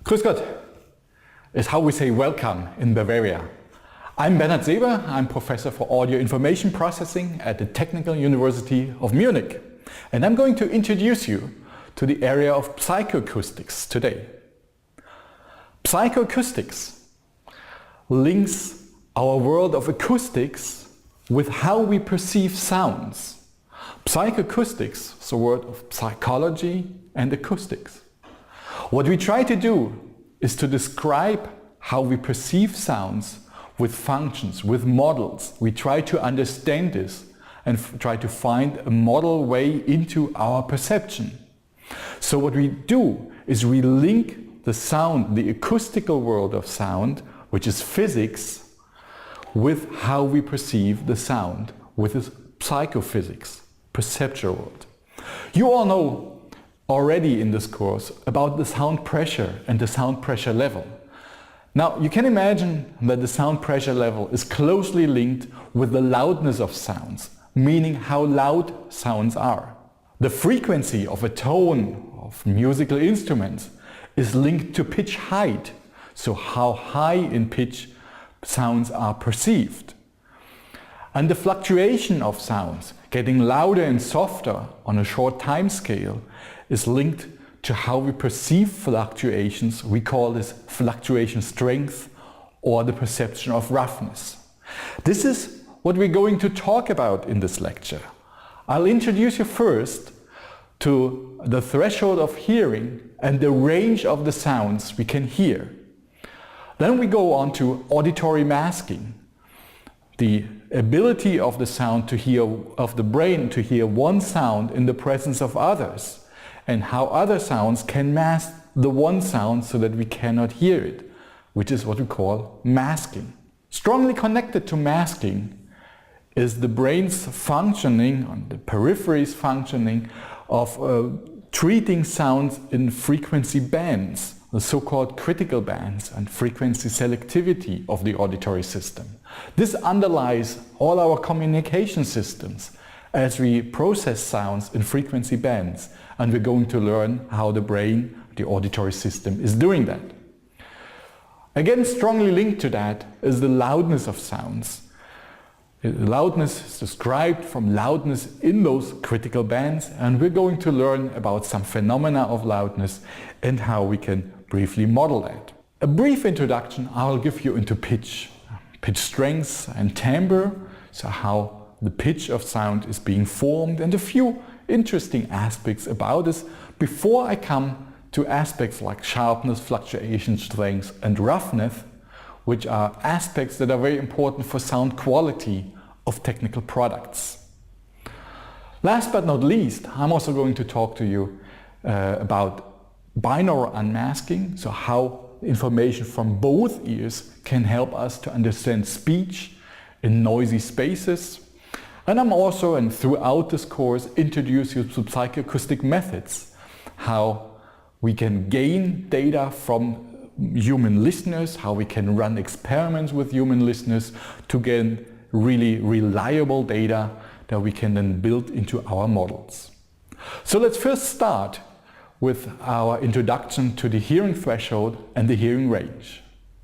Grüß Gott is how we say welcome in Bavaria. I'm Bernhard Seber, I'm Professor for Audio Information Processing at the Technical University of Munich. And I'm going to introduce you to the area of psychoacoustics today. Psychoacoustics links our world of acoustics with how we perceive sounds. Psychoacoustics is a word of psychology and acoustics. What we try to do is to describe how we perceive sounds with functions, with models. We try to understand this and try to find a model way into our perception. So what we do is we link the sound, the acoustical world of sound, which is physics, with how we perceive the sound, with this psychophysics, perceptual world. You all know already in this course about the sound pressure and the sound pressure level. Now you can imagine that the sound pressure level is closely linked with the loudness of sounds, meaning how loud sounds are. The frequency of a tone of musical instruments is linked to pitch height, so how high in pitch sounds are perceived. And the fluctuation of sounds, getting louder and softer on a short time scale, is linked to how we perceive fluctuations. We call this fluctuation strength or the perception of roughness. This is what we're going to talk about in this lecture. I'll introduce you first to the threshold of hearing and the range of the sounds we can hear. Then we go on to auditory masking, the ability of the sound to hear, of the brain to hear one sound in the presence of others, and how other sounds can mask the one sound so that we cannot hear it, which is what we call masking. Strongly connected to masking is the brain's functioning, on the periphery's functioning of treating sounds in frequency bands, the so-called critical bands, and frequency selectivity of the auditory system. This underlies all our communication systems as we process sounds in frequency bands, and we're going to learn how the brain, the auditory system, is doing that. Again, strongly linked to that is the loudness of sounds. Loudness is described from loudness in those critical bands, and we're going to learn about some phenomena of loudness and how we can briefly model that. A brief introduction I'll give you into pitch strength and timbre, so how the pitch of sound is being formed, and a few interesting aspects about this before I come to aspects like sharpness, fluctuation, strength and roughness, which are aspects that are very important for sound quality of technical products. Last but not least, I'm also going to talk to you about binaural unmasking, so how information from both ears can help us to understand speech in noisy spaces. And I'm also, and throughout this course, introduce you to psychoacoustic methods, how we can gain data from human listeners, how we can run experiments with human listeners to gain really reliable data that we can then build into our models. So let's first start with our introduction to the hearing threshold and the hearing range.